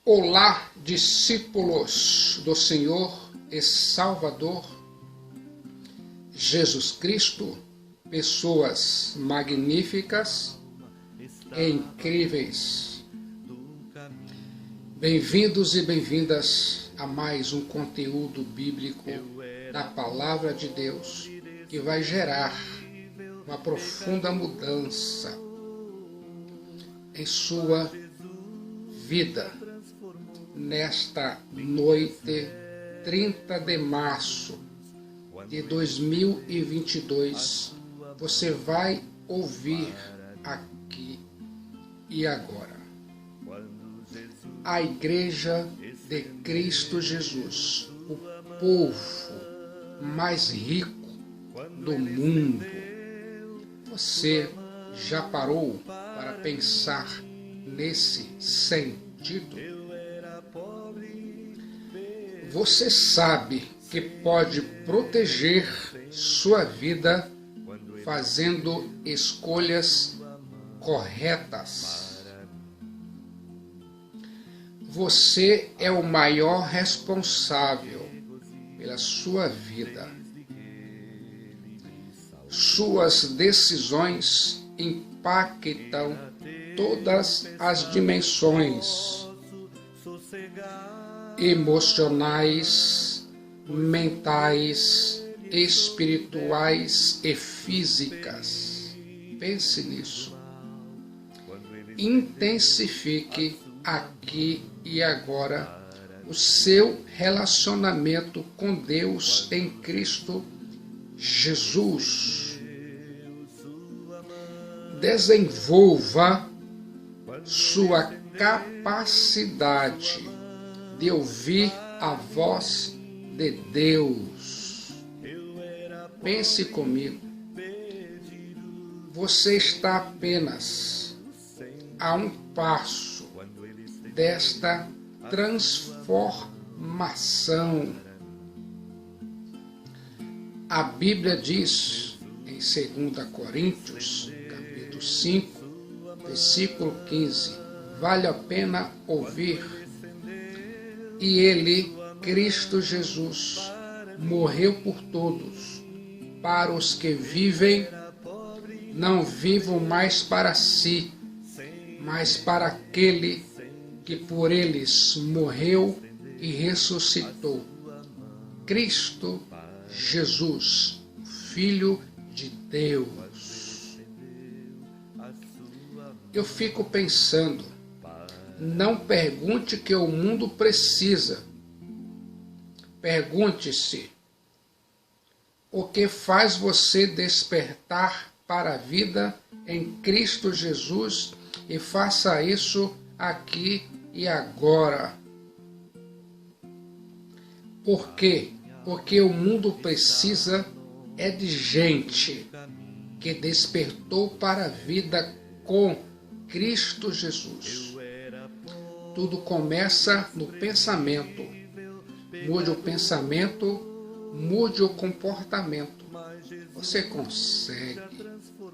Olá, discípulos do Senhor e Salvador Jesus Cristo, pessoas magníficas e incríveis. Bem-vindos e bem-vindas a mais um conteúdo bíblico da Palavra de Deus que vai gerar uma profunda mudança em sua vida. Nesta noite, 30 de março de 2022, você vai ouvir aqui e agora. A Igreja de Cristo Jesus, o povo mais rico do mundo. Você já parou para pensar nesse sentido? Você sabe que pode proteger sua vida fazendo escolhas corretas. Você é o maior responsável pela sua vida. Suas decisões impactam todas as dimensões emocionais, mentais, espirituais e físicas. Pense nisso. Intensifique aqui e agora o seu relacionamento com Deus em Cristo Jesus. Desenvolva sua capacidade de ouvir a voz de Deus. Pense comigo. Você está apenas a um passo desta transformação. A Bíblia diz em 2 Coríntios, capítulo 5, versículo 15, vale a pena ouvir. E ele, Cristo Jesus, morreu por todos, para os que vivem, não vivam mais para si, mas para aquele que por eles morreu e ressuscitou. Cristo Jesus, Filho de Deus. Eu fico pensando, não pergunte o que o mundo precisa. Pergunte-se o que faz você despertar para a vida em Cristo Jesus e faça isso aqui e agora. Por quê? Porque o mundo precisa de gente que despertou para a vida com Cristo Jesus. Tudo começa no pensamento. Mude o pensamento, mude o comportamento. Você consegue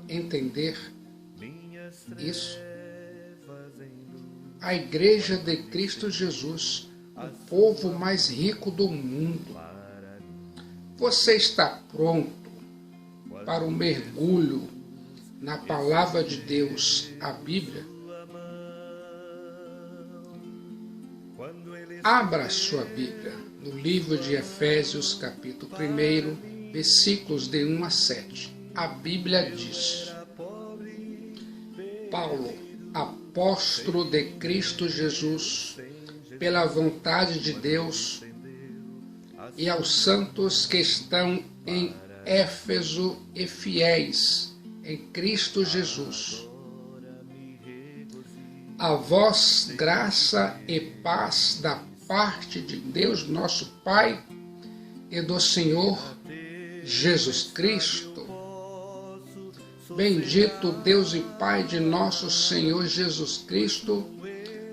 entender isso? A Igreja de Cristo Jesus, o povo mais rico do mundo. Você está pronto para o mergulho na Palavra de Deus, a Bíblia? Abra sua Bíblia no livro de Efésios, capítulo 1, versículos de 1 a 7. A Bíblia diz: Paulo, apóstolo de Cristo Jesus, pela vontade de Deus, e aos santos que estão em Éfeso e fiéis em Cristo Jesus. A vós graça e paz da parte de Deus nosso Pai e do Senhor Jesus Cristo. Bendito Deus e Pai de nosso Senhor Jesus Cristo,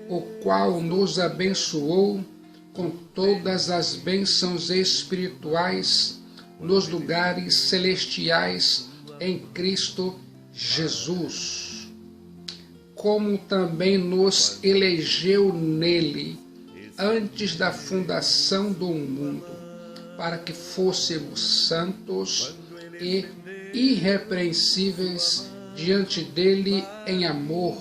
o qual nos abençoou com todas as bênçãos espirituais nos lugares celestiais em Cristo Jesus, como também nos elegeu nele antes da fundação do mundo, para que fôssemos santos e irrepreensíveis diante dele em amor.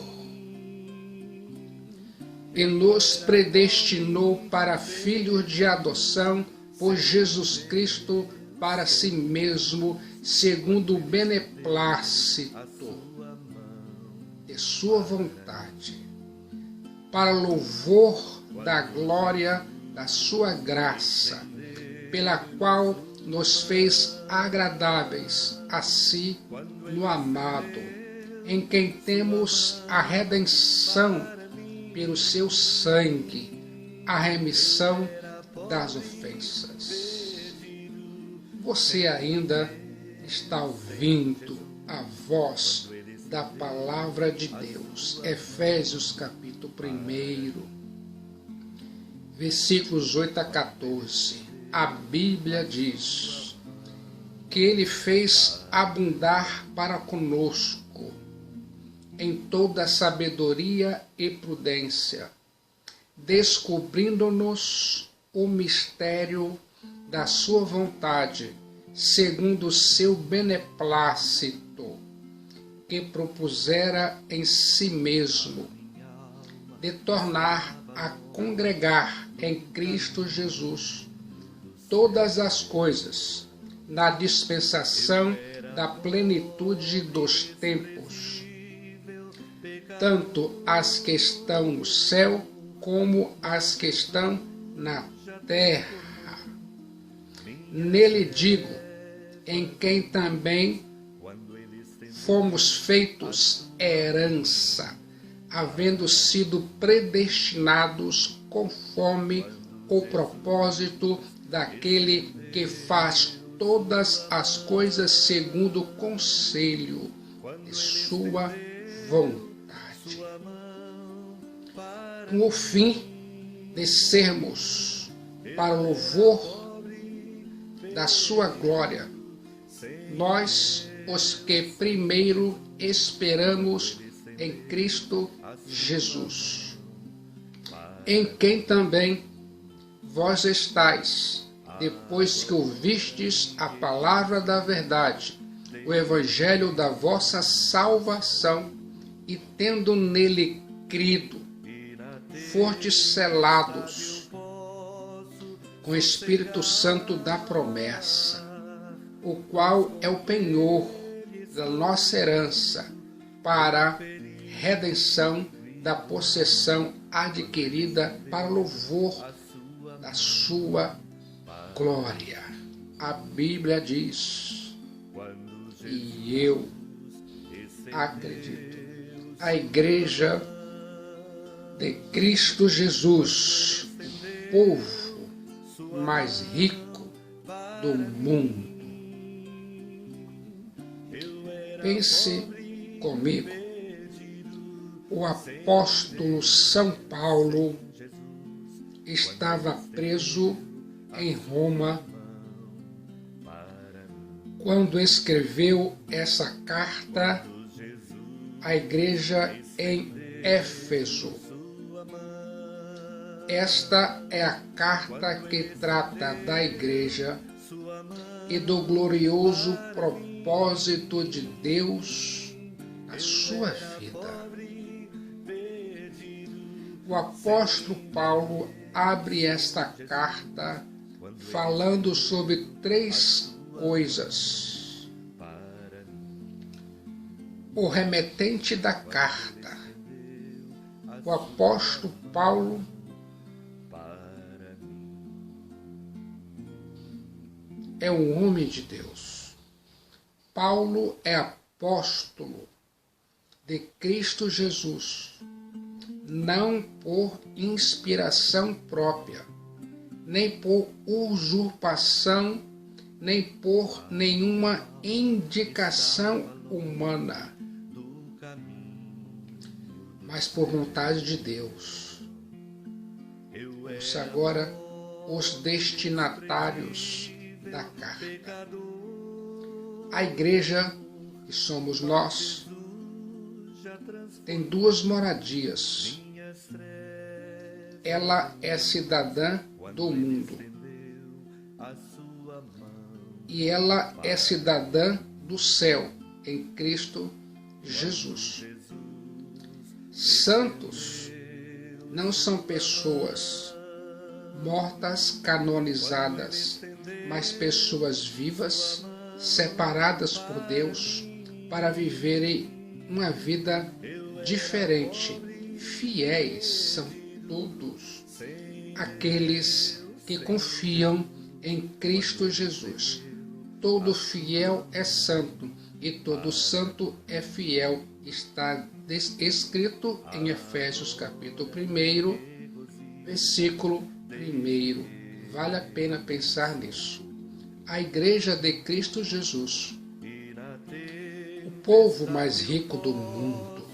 E nos predestinou para filhos de adoção por Jesus Cristo para si mesmo, segundo o beneplácito de sua vontade, para louvor da glória da sua graça, pela qual nos fez agradáveis a si no amado, em quem temos a redenção pelo seu sangue, a remissão das ofensas. Você ainda está ouvindo a voz da palavra de Deus. Efésios capítulo 1, versículos 8 a 14. A Bíblia diz que ele fez abundar para conosco em toda sabedoria e prudência, descobrindo-nos o mistério da sua vontade, segundo o seu beneplácito, que propusera em si mesmo, de tornar a congregar em Cristo Jesus todas as coisas, na dispensação da plenitude dos tempos, tanto as que estão no céu como as que estão na terra. Nele digo, em quem também fomos feitos herança, havendo sido predestinados conforme o propósito daquele que faz todas as coisas segundo o conselho de sua vontade, com o fim de sermos para o louvor da sua glória, nós, os que primeiro esperamos em Cristo Jesus, em quem também vós estáis, depois que ouvistes a palavra da verdade, o evangelho da vossa salvação, e tendo nele crido, fostes selados com o Espírito Santo da promessa, o qual é o penhor da nossa herança, para redenção da possessão adquirida para louvor da sua glória. A Bíblia diz, e eu acredito, a Igreja de Cristo Jesus, o povo mais rico do mundo. Pense comigo, o apóstolo São Paulo estava preso em Roma quando escreveu essa carta à igreja em Éfeso. Esta é a carta que trata da igreja e do glorioso propósito de Deus na sua vida. O apóstolo Paulo abre esta carta falando sobre três coisas. O remetente da carta, o apóstolo Paulo, é um homem de Deus. Paulo é apóstolo de Cristo Jesus, não por inspiração própria, nem por usurpação, nem por nenhuma indicação humana, mas por vontade de Deus. Ouça agora os destinatários da carta. A igreja, que somos nós, tem duas moradias ela é cidadã do mundo. E ela é cidadã do céu, em Cristo Jesus. Santos não são pessoas mortas canonizadas, mas pessoas vivas, separadas por Deus, para viverem uma vida diferente. Fiéis são todos aqueles que confiam em Cristo Jesus. Todo fiel é santo e todo santo é fiel. Está escrito em Efésios capítulo 1, versículo 1. Vale a pena pensar nisso. A Igreja de Cristo Jesus, o povo mais rico do mundo.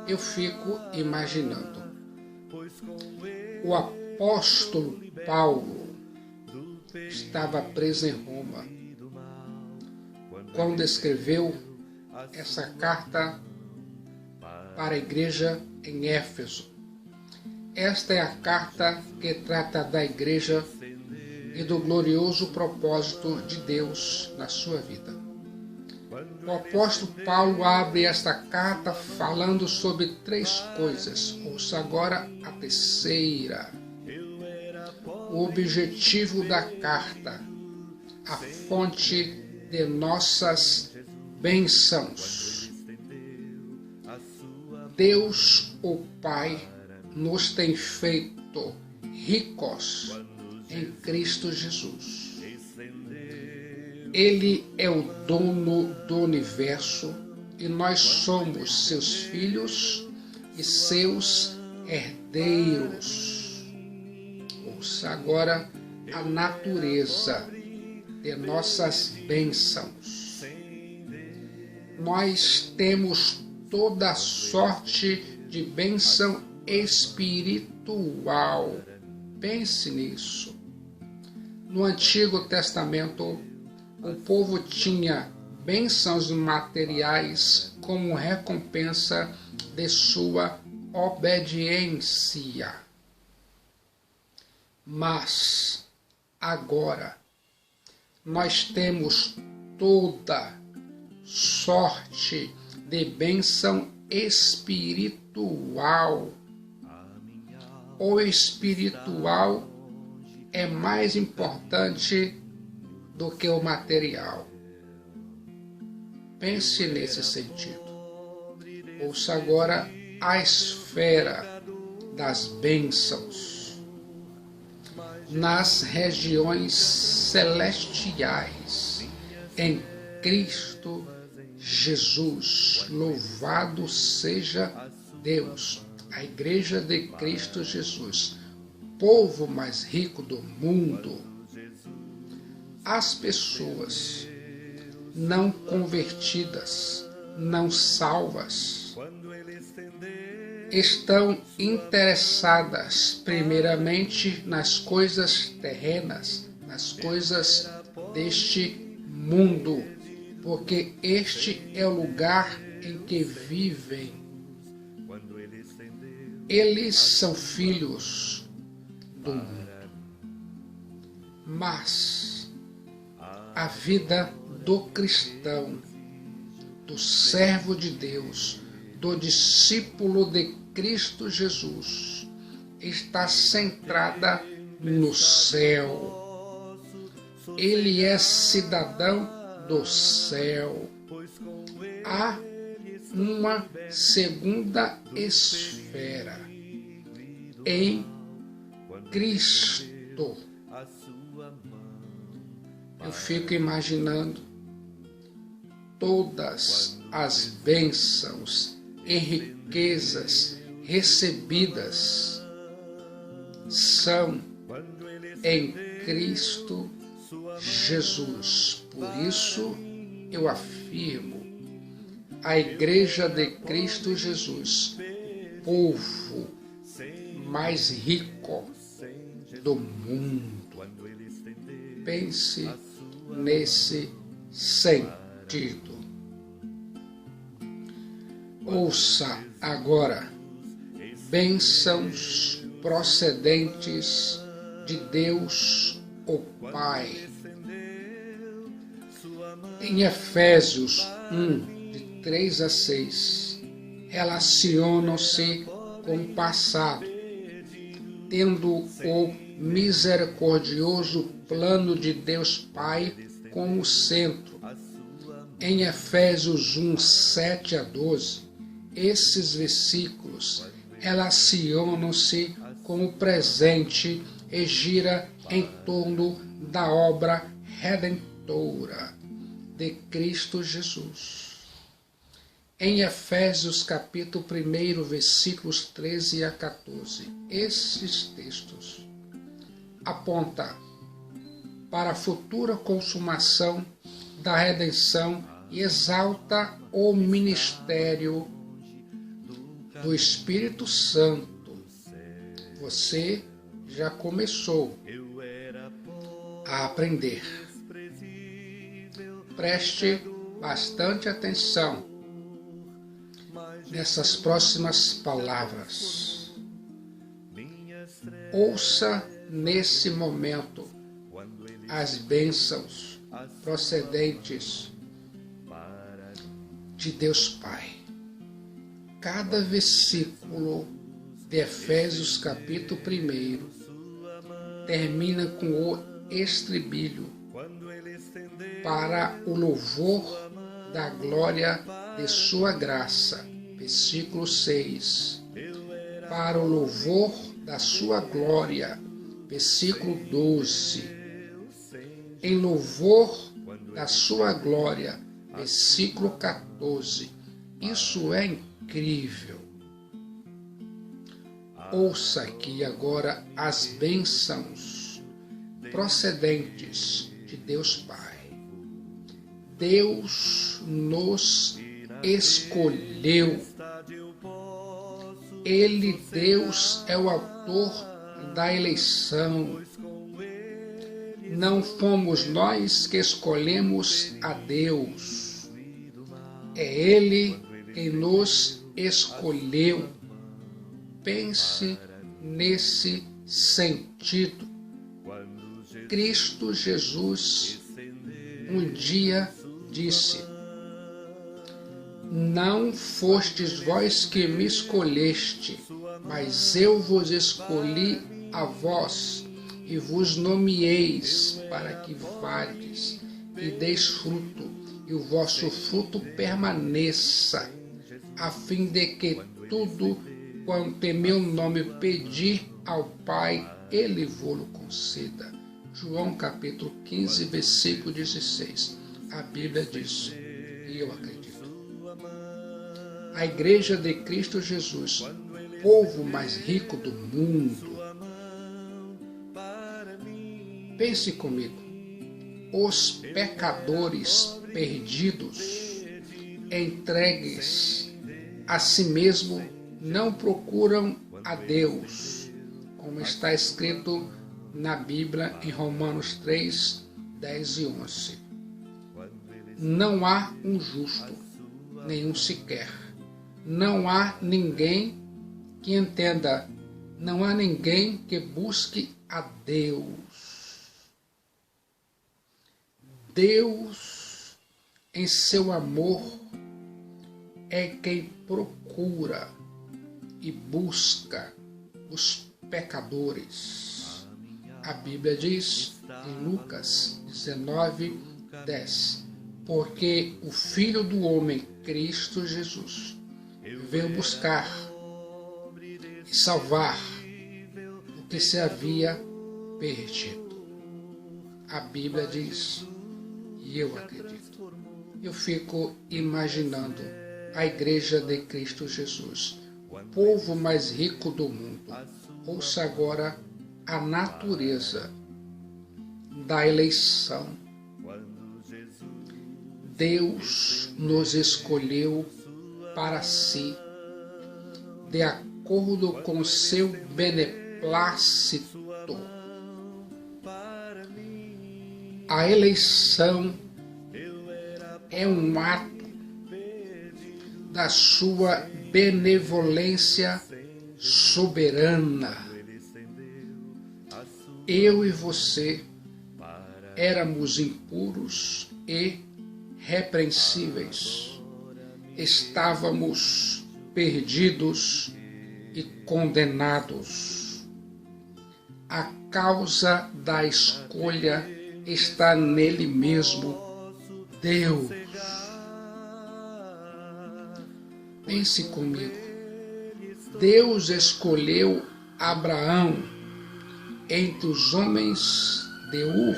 Eu fico imaginando. O apóstolo Paulo estava preso em Roma quando escreveu essa carta para a igreja em Éfeso. Esta é a carta que trata da igreja e do glorioso propósito de Deus na sua vida. O apóstolo Paulo abre esta carta falando sobre 3 coisas. Ouça agora a terceira. O objetivo da carta, a fonte de nossas bênçãos. Deus, o Pai, nos tem feito ricos em Cristo Jesus. Ele é o dono do universo e nós somos seus filhos e seus herdeiros. Ouça agora a natureza de nossas bênçãos. Nós temos toda sorte de bênção espiritual. Pense nisso. No Antigo Testamento, o povo tinha bênçãos materiais como recompensa de sua obediência. Mas agora nós temos toda sorte de bênção espiritual. O espiritual é mais importante do que o material. Pense nesse sentido. Ouça agora a esfera das bênçãos. Nas regiões celestiais, em Cristo Jesus. Louvado seja Deus. A Igreja de Cristo Jesus, povo mais rico do mundo. As pessoas não convertidas, não salvas, estão interessadas primeiramente nas coisas terrenas, nas coisas deste mundo, porque este é o lugar em que vivem. Eles são filhos do mundo. Mas a vida do cristão, do servo de Deus, do discípulo de Cristo Jesus, está centrada no céu. Ele é cidadão do céu. Há uma segunda esfera em Cristo. Eu fico imaginando todas as bênçãos e riquezas recebidas são em Cristo Jesus. Por isso eu afirmo, a Igreja de Cristo Jesus, povo mais rico do mundo. Pense nesse sentido. Ouça agora bênçãos procedentes de Deus, o Pai. Em Efésios 1, de 3 a 6, relacionam-se com o passado, tendo o misericordioso plano de Deus Pai como centro. Em Efésios 1, 7 a 12, esses versículos relacionam-se com o presente e gira em torno da obra redentora de Cristo Jesus. Em Efésios capítulo 1, versículos 13 a 14, esses textos apontam para a futura consumação da redenção e exalta o ministério do Espírito Santo. Você já começou a aprender. Preste bastante atenção nessas próximas palavras. Ouça nesse momento as bênçãos procedentes de Deus Pai. Cada versículo de Efésios capítulo 1 termina com o estribilho para o louvor da glória de sua graça. Versículo 6. Para o louvor da sua glória. Versículo 12. Em louvor da sua glória. Versículo 14. Isso é incrível. Ouça aqui agora as bênçãos procedentes de Deus Pai. Deus nos escolheu. Ele, Deus, é o autor da eleição. Não fomos nós que escolhemos a Deus. É Ele quem nos escolheu. Pense nesse sentido. Cristo Jesus um dia disse: não fostes vós que me escolheste, mas eu vos escolhi a vós, e vos nomeeis para que vades e deis fruto, e o vosso fruto permaneça, a fim de que tudo quanto em meu nome pedir ao Pai, Ele vos conceda. João capítulo 15, versículo 16. A Bíblia diz, e eu acredito. A Igreja de Cristo Jesus, povo mais rico do mundo. Pense comigo. Os pecadores perdidos, entregues a si mesmo, não procuram a Deus, como está escrito na Bíblia em Romanos 3, 10 e 11. Não há um justo, nenhum sequer. Não há ninguém que entenda. Não há ninguém que busque a Deus. Deus, em seu amor, é quem procura e busca os pecadores. A Bíblia diz em Lucas 19, 10, porque o Filho do Homem, Cristo Jesus, veio buscar e salvar o que se havia perdido. A Bíblia diz, e eu acredito. Eu fico imaginando a Igreja de Cristo Jesus, o povo mais rico do mundo. Ouça agora a natureza da eleição. Deus nos escolheu para si, de acordo com seu beneplácito. A eleição é um ato da sua benevolência soberana. Eu e você éramos impuros e repreensíveis. Estávamos perdidos e condenados. A causa da escolha está nele mesmo, Deus. Pense comigo. Deus escolheu Abraão entre os homens de Ur.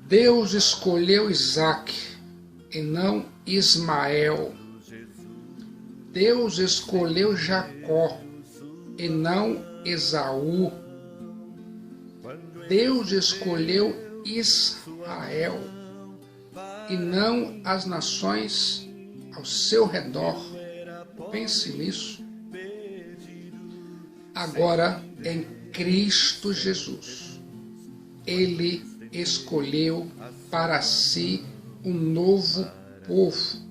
Deus escolheu Isaac e não Ismael. Deus escolheu Jacó e não Esaú. Deus escolheu Israel e não as nações ao seu redor. Pense nisso. Agora, em Cristo Jesus, Ele escolheu para si um novo povo.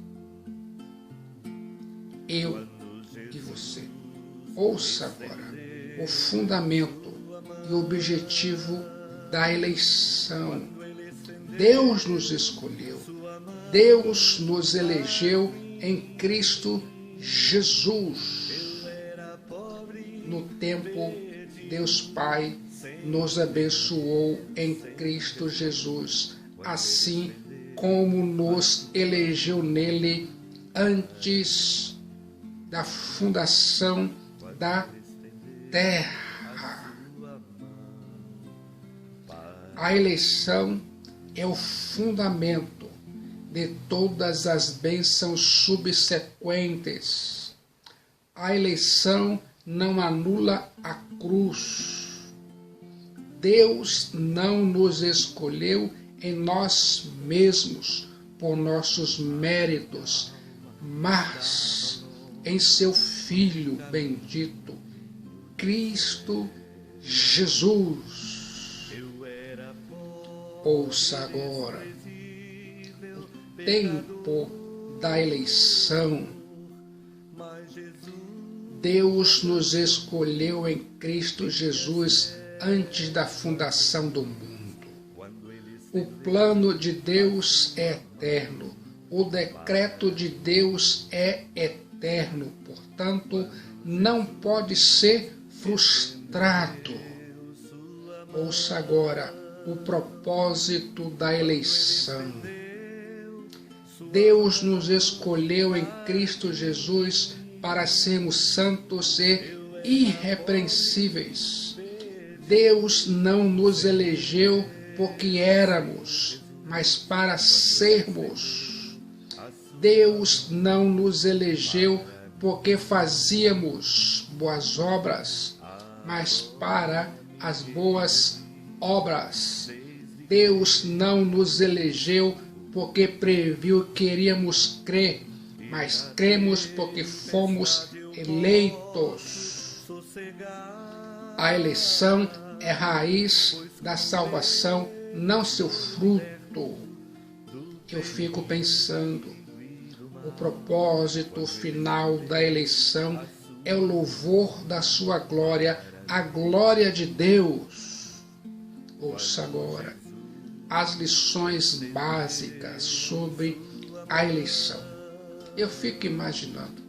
Eu e você. Ouça agora o fundamento e o objetivo da eleição. Deus nos escolheu. Deus nos elegeu em Cristo Jesus. No tempo, Deus Pai nos abençoou em Cristo Jesus, assim como nos elegeu nele antes da fundação da terra. A eleição é o fundamento de todas as bênçãos subsequentes. A eleição não anula a cruz. Deus não nos escolheu em nós mesmos, por nossos méritos, mas em seu Filho bendito, Cristo Jesus. Ouça agora o tempo da eleição. Deus nos escolheu em Cristo Jesus antes da fundação do mundo. O plano de Deus é eterno. O decreto de Deus é eterno. Portanto, não pode ser frustrado. Ouça agora o propósito da eleição. Deus nos escolheu em Cristo Jesus para sermos santos e irrepreensíveis. Deus não nos elegeu porque éramos, mas para sermos. Deus não nos elegeu porque fazíamos boas obras, mas para as boas obras. Deus não nos elegeu porque previu que iríamos crer, mas cremos porque fomos eleitos. A eleição é raiz da salvação, não seu fruto. Eu fico pensando, o propósito final da eleição é o louvor da sua glória, a glória de Deus. Ouça agora as lições básicas sobre a eleição. Eu fico imaginando,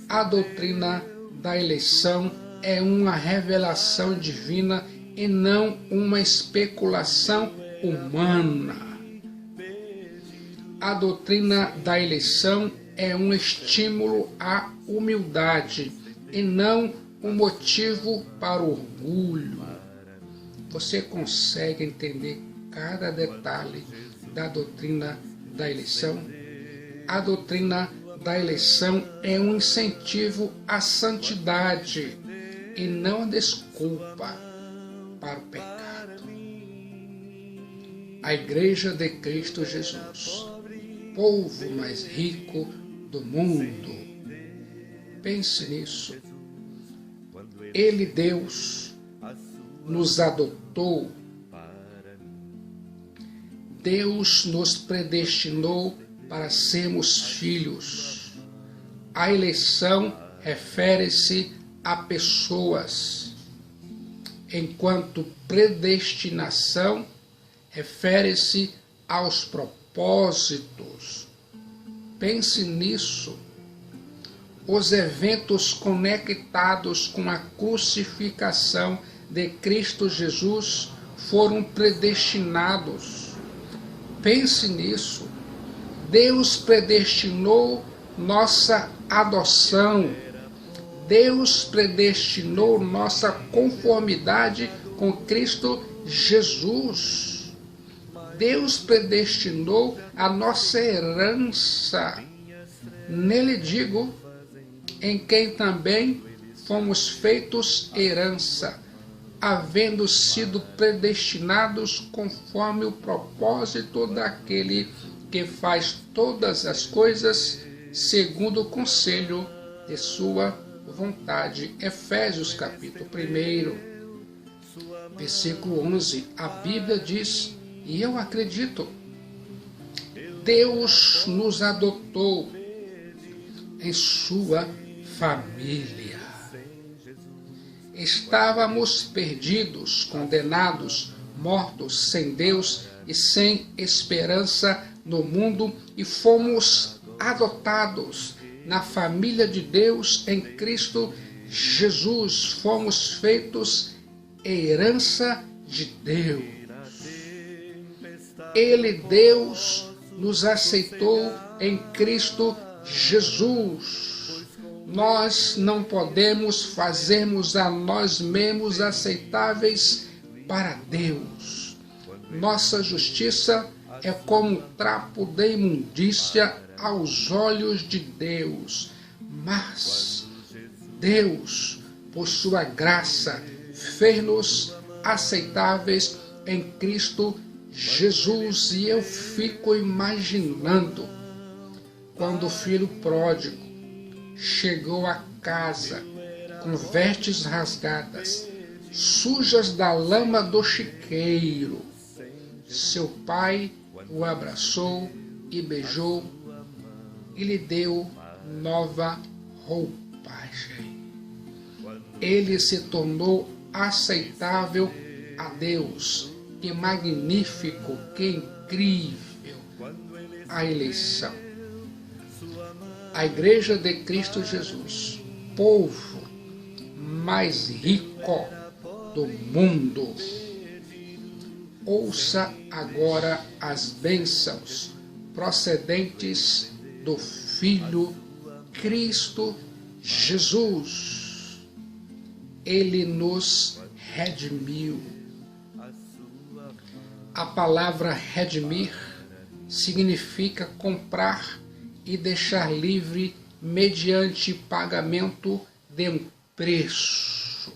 a doutrina da eleição é uma revelação divina e não uma especulação humana. A doutrina da eleição é um estímulo à humildade e não um motivo para orgulho. Você consegue entender cada detalhe da doutrina da eleição? A doutrina da eleição é um incentivo à santidade e não a desculpa para o pecado. A Igreja de Cristo Jesus, povo mais rico do mundo. Pense nisso. Ele, Deus, nos adotou. Deus nos predestinou para sermos filhos. A eleição refere-se a pessoas, enquanto predestinação refere-se aos propósitos. Pense nisso. Os eventos conectados com a crucificação de Cristo Jesus foram predestinados. Pense nisso. Deus predestinou nossa adoção. Deus predestinou nossa conformidade com Cristo Jesus. Deus predestinou a nossa herança. Nele digo, em quem também fomos feitos herança, havendo sido predestinados conforme o propósito daquele que faz todas as coisas segundo o conselho de sua vontade. Efésios capítulo 1, versículo 11. A Bíblia diz, e eu acredito, Deus nos adotou em sua família. Estávamos perdidos, condenados, mortos, sem Deus e sem esperança no mundo, e fomos adotados na família de Deus em Cristo Jesus. Fomos feitos herança de Deus. Ele, Deus, nos aceitou em Cristo Jesus. Nós não podemos fazermos a nós mesmos aceitáveis para Deus. Nossa justiça é como um trapo de imundícia aos olhos de Deus. Mas Deus, por sua graça, fez-nos aceitáveis em Cristo Jesus. E eu fico imaginando quando o filho pródigo chegou a casa com vestes rasgadas, sujas da lama do chiqueiro. Seu pai o abraçou e beijou e lhe deu nova roupagem. Ele se tornou aceitável a Deus. Que magnífico, que incrível a eleição. A Igreja de Cristo Jesus, povo mais rico do mundo. Ouça agora as bênçãos procedentes do Filho Cristo Jesus. Ele nos redimiu. A palavra redimir significa comprar e deixar livre mediante pagamento de um preço.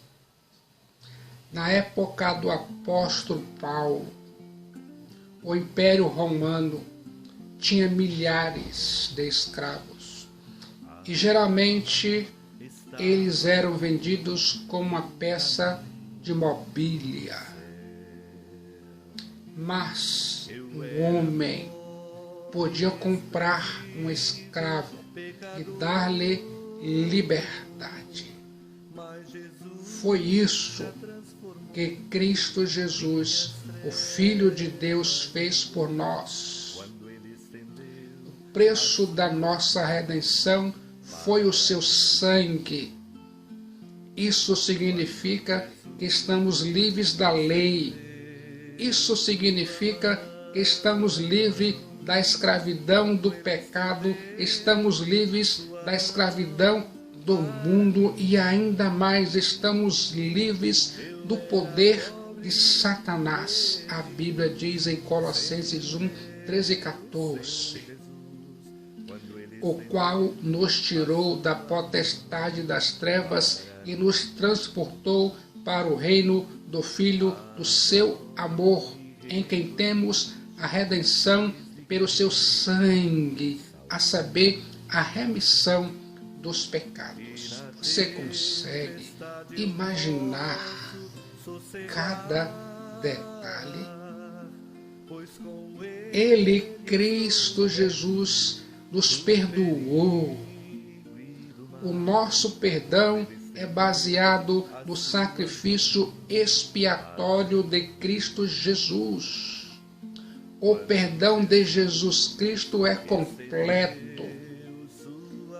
Na época do apóstolo Paulo, o Império Romano tinha milhares de escravos e geralmente eles eram vendidos como uma peça de mobília. Mas o homem podia comprar um escravo e dar-lhe liberdade. Foi isso que Cristo Jesus, o Filho de Deus, fez por nós. O preço da nossa redenção foi o seu sangue. Isso significa que estamos livres da lei. Isso significa que estamos livres da escravidão do pecado, estamos livres da escravidão do mundo e ainda mais estamos livres do poder de Satanás. A Bíblia diz em Colossenses 1, 13 e 14, o qual nos tirou da potestade das trevas e nos transportou para o reino do Filho do seu amor, em quem temos a redenção pelo seu sangue, a saber, a remissão dos pecados. Você consegue imaginar cada detalhe? Ele, Cristo Jesus, nos perdoou O nosso perdão é baseado no sacrifício expiatório de Cristo Jesus. O perdão de Jesus Cristo é completo.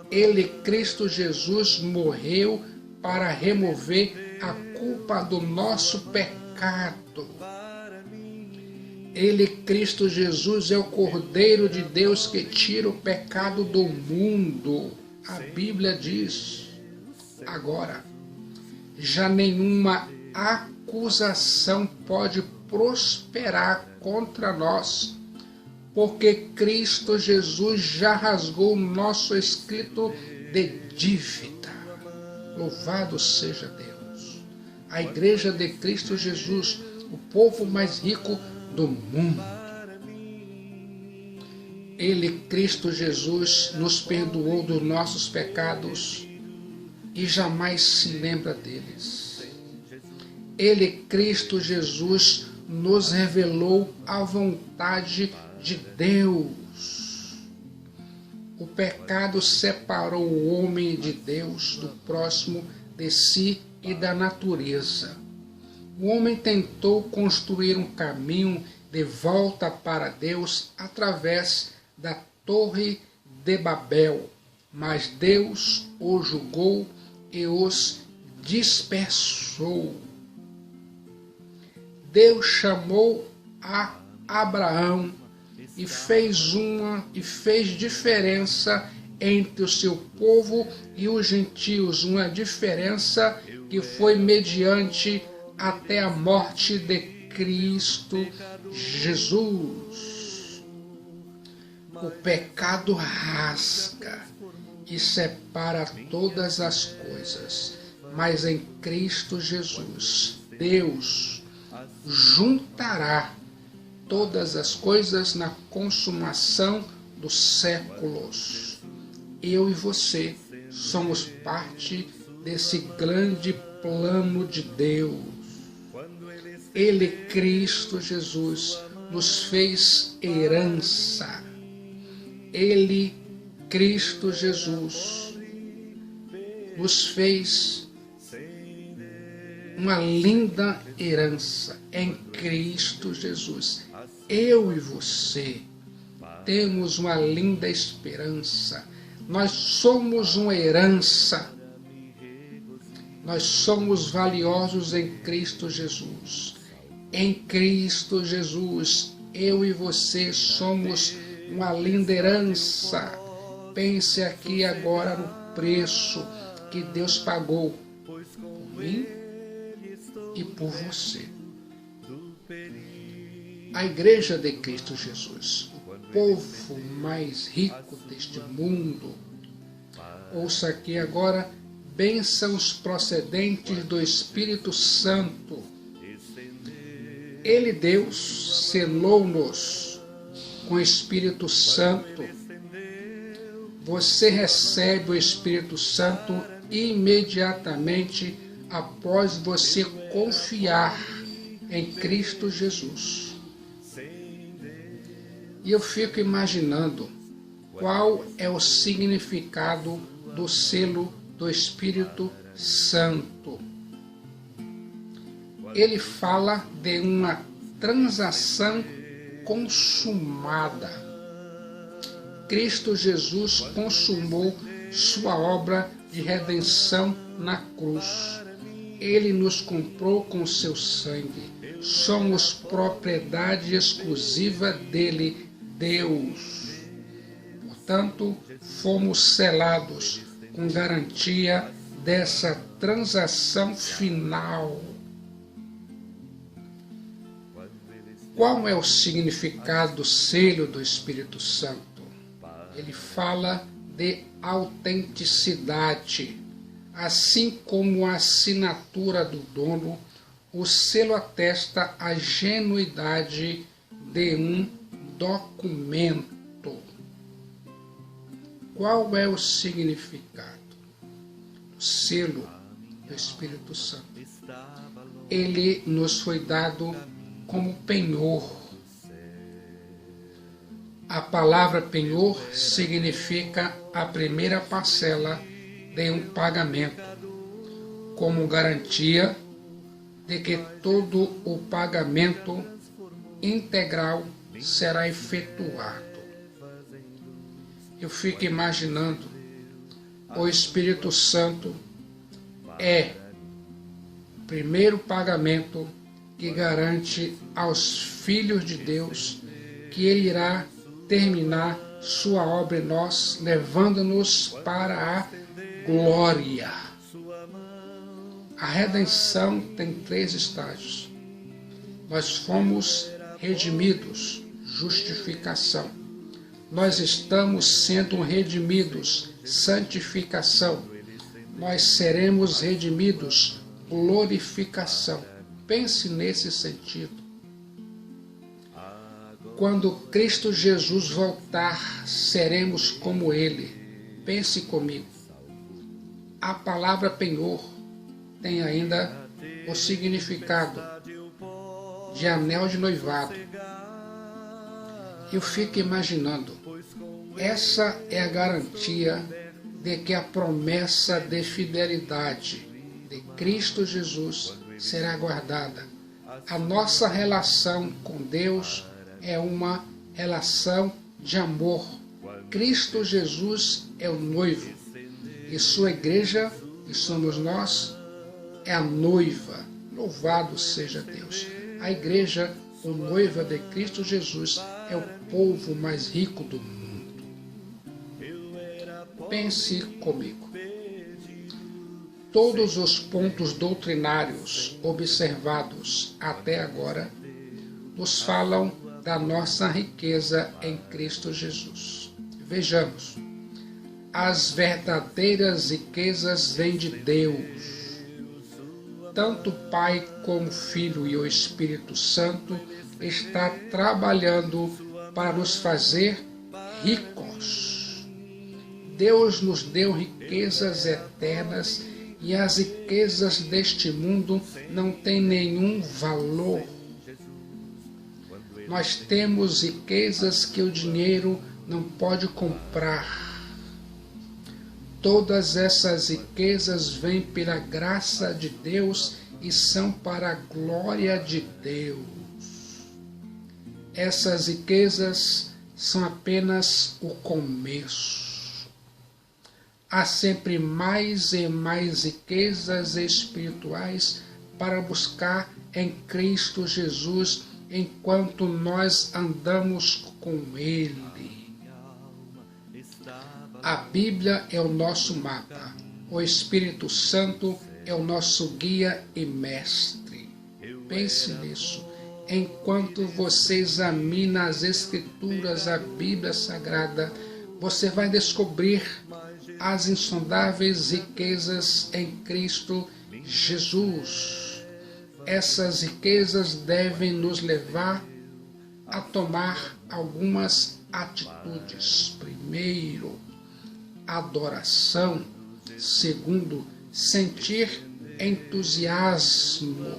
Ele, Cristo Jesus, morreu para remover a culpa do nosso pecado. Ele, Cristo Jesus, é o Cordeiro de Deus que tira o pecado do mundo. A Bíblia diz: agora, já nenhuma acusação pode prosperar contra nós, porque Cristo Jesus já rasgou o nosso escrito de dívida. Louvado seja Deus! A Igreja de Cristo Jesus, o povo mais rico do mundo. Ele, Cristo Jesus, nos perdoou dos nossos pecados e jamais se lembra deles. Ele, Cristo Jesus, nos revelou a vontade de Deus. O pecado separou o homem de Deus, do próximo, de si e da natureza. O homem tentou construir um caminho de volta para Deus através da Torre de Babel, mas Deus os julgou e os dispersou. Deus chamou a Abraão e fez diferença entre o seu povo e os gentios, uma diferença que foi mediante até a morte de Cristo Jesus. O pecado rasga e separa todas as coisas, mas em Cristo Jesus, Deus juntará todas as coisas na consumação dos séculos. Eu e você somos parte desse grande plano de Deus. Ele, Cristo Jesus, nos fez herança. Ele, Cristo Jesus, nos fez uma linda herança em Cristo Jesus. Eu e você temos uma linda esperança. Nós somos uma herança. Nós somos valiosos em Cristo Jesus. Em Cristo Jesus, eu e você somos uma linda herança. Pense aqui agora no preço que Deus pagou por mim e por você. A Igreja de Cristo Jesus, o povo mais rico deste mundo. Ouça aqui agora: bênçãos procedentes do Espírito Santo. Ele, Deus, selou-nos com o Espírito Santo. Você recebe o Espírito Santo imediatamente após você confiar em Cristo Jesus. E eu fico imaginando qual é o significado do selo do Espírito Santo. Ele fala de uma transação consumada. Cristo Jesus consumou sua obra de redenção na cruz. Ele nos comprou com seu sangue. Somos propriedade exclusiva dele, Deus. Portanto, fomos selados com garantia dessa transação final. Qual é o significado do selo do Espírito Santo? Ele fala de autenticidade. Assim como a assinatura do dono, o selo atesta a genuidade de um documento. Qual é o significado do selo do Espírito Santo? Ele nos foi dado como penhor. A palavra penhor significa a primeira parcela de um pagamento, como garantia de que todo o pagamento integral será efetuado. Eu fico imaginando, o Espírito Santo é o primeiro pagamento que garante aos filhos de Deus que Ele irá terminar sua obra em nós, levando-nos para a glória. A redenção tem 3 estágios. Nós fomos redimidos, justificação. Nós estamos sendo redimidos, santificação. Nós seremos redimidos, glorificação. Pense nesse sentido. Quando Cristo Jesus voltar, seremos como Ele. Pense comigo. A palavra penhor tem ainda o significado de anel de noivado. Eu fico imaginando, essa é a garantia de que a promessa de fidelidade de Cristo Jesus será guardada. A nossa relação com Deus é uma relação de amor. Cristo Jesus é o noivo e sua igreja, que somos nós, é a noiva. Louvado seja Deus. A igreja, a noiva de Cristo Jesus, é o povo mais rico do mundo. Pense comigo. Todos os pontos doutrinários observados até agora nos falam da nossa riqueza em Cristo Jesus. Vejamos, as verdadeiras riquezas vêm de Deus. Tanto o Pai como o Filho e o Espírito Santo está trabalhando para nos fazer ricos. Deus nos deu riquezas eternas e as riquezas deste mundo não têm nenhum valor. Nós temos riquezas que o dinheiro não pode comprar. Todas essas riquezas vêm pela graça de Deus e são para a glória de Deus. Essas riquezas são apenas o começo. Há sempre mais e mais riquezas espirituais para buscar em Cristo Jesus enquanto nós andamos com Ele. A Bíblia é o nosso mapa. O Espírito Santo é o nosso guia e mestre. Pense nisso. Enquanto você examina as Escrituras, a Bíblia Sagrada, você vai descobrir as insondáveis riquezas em Cristo Jesus. Essas riquezas devem nos levar a tomar algumas atitudes. Primeiro, adoração. Segundo, sentir entusiasmo.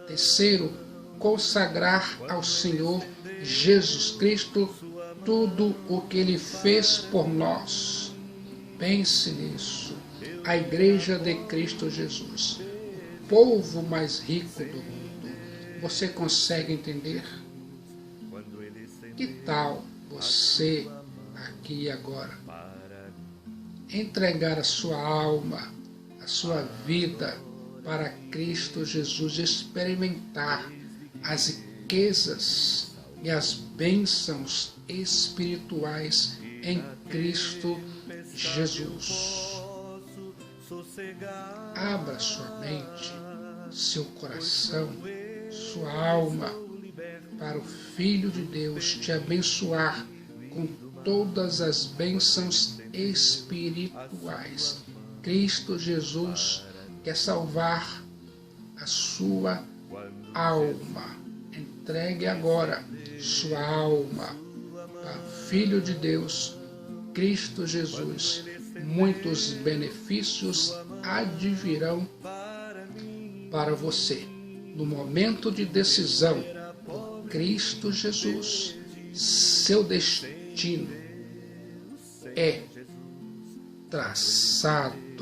Terceiro, consagrar ao Senhor Jesus Cristo tudo o que Ele fez por nós. Pense nisso. A Igreja de Cristo Jesus, o povo mais rico do mundo. Você consegue entender? Que tal você, aqui e agora, entregar a sua alma, a sua vida para Cristo Jesus, experimentar as riquezas e as bênçãos espirituais em Cristo Jesus? Abra sua mente, seu coração, sua alma para o Filho de Deus te abençoar com todas as bênçãos espirituais. Cristo Jesus quer salvar a sua alma. Entregue agora sua alma para o Filho de Deus, Cristo Jesus. Muitos benefícios advirão para você. No momento de decisão, por Cristo Jesus, seu destino é traçado.